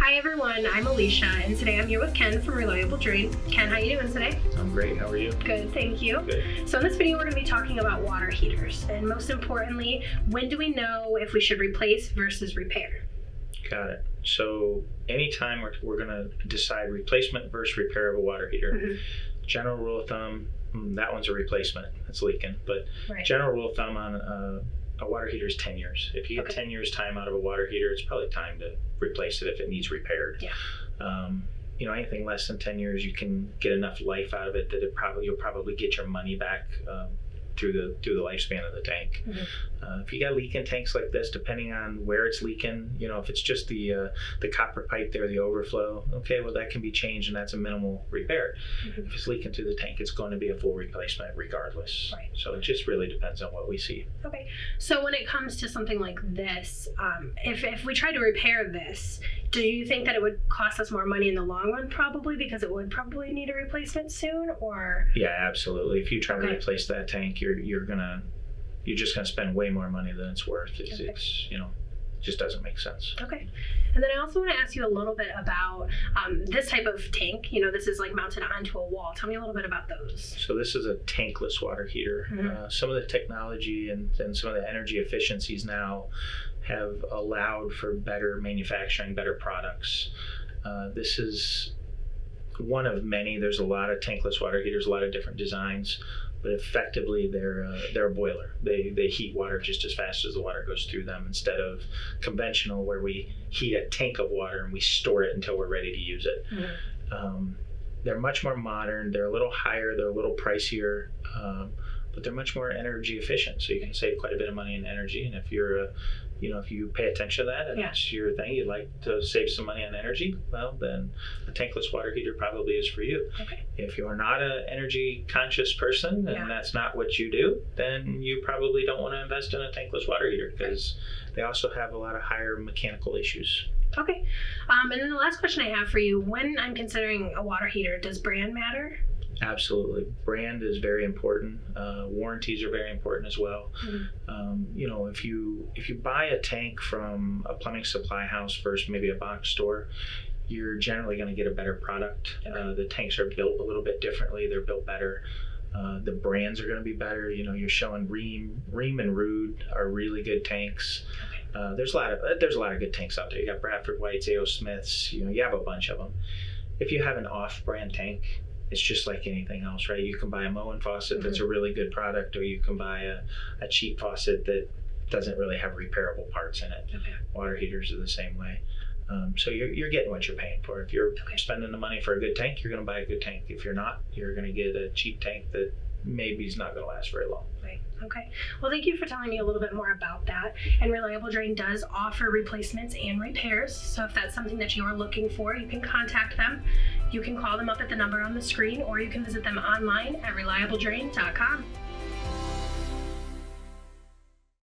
Hi everyone, I'm Alicia, and today I'm here with Ken from Reliable Drain. Ken, how you doing today? I'm great, how are you? Good, thank you. Good. So in this video we're going to be talking about water heaters, and most importantly, when do we know if we should replace versus repair? Got it. So anytime we're going to decide replacement versus repair of a water heater, general rule of thumb, that one's a replacement, it's leaking, but general rule of thumb on a water heater is 10 years. If you get 10 years time out of a water heater, it's probably time to replace it if it needs repaired. Yeah. Anything less than 10 years, you can get enough life out of it that you'll probably get your money back through the lifespan of the tank. If you got leaking tanks like this, depending on where it's leaking, if it's just the copper pipe there, the overflow, okay, well that can be changed and that's a minimal repair. If it's leaking through the tank, it's going to be a full replacement regardless. So it just really depends on what we see. Okay, so when it comes to something like this, if we try to repair this, do you think that it would cost us more money in the long run? Probably, because it would probably need a replacement soon, or? Yeah, absolutely. If you try to replace that tank, you're just gonna spend way more money than it's worth. It's it just doesn't make sense. Okay. And then I also want to ask you a little bit about this type of tank. This is like mounted onto a wall. Tell me a little bit about those. So this is a tankless water heater. Some of the technology and some of the energy efficiencies now have allowed for better manufacturing, better products. This is one of many. There's a lot of tankless water heaters, a lot of different designs, but effectively they're a boiler. They heat water just as fast as the water goes through them, instead of conventional where we heat a tank of water and we store it until we're ready to use it. They're much more modern. They're a little higher. They're a little pricier, but they're much more energy efficient. So you can save quite a bit of money in energy. And if you're if you pay attention to that and that's your thing, you'd like to save some money on energy, well, then a tankless water heater probably is for you. Okay. If you're not an energy conscious person and that's not what you do, then you probably don't want to invest in a tankless water heater, because they also have a lot of higher mechanical issues. Okay. And then the last question I have for you, when I'm considering a water heater, does brand matter? Absolutely. Brand is very important. Warranties are very important as well. If you buy a tank from a plumbing supply house versus maybe a box store, you're generally going to get a better product. The tanks are built a little bit differently. They're built better. The brands are going to be better. You're showing Rheem and Rude are really good tanks. There's a lot of good tanks out there. You got Bradford Whites, A.O. Smiths. You have a bunch of them. If you have an off-brand tank, it's just like anything else, right? You can buy a Moen faucet that's a really good product, or you can buy a cheap faucet that doesn't really have repairable parts in it. Water heaters are the same way. So you're getting what you're paying for. If you're spending the money for a good tank, you're going to buy a good tank. If you're not, you're going to get a cheap tank that maybe is not going to last very long. Right. Okay. Well, thank you for telling me a little bit more about that. And Reliable Drain does offer replacements and repairs. So if that's something that you are looking for, you can contact them. You can call them up at the number on the screen, or you can visit them online at reliabledrain.com.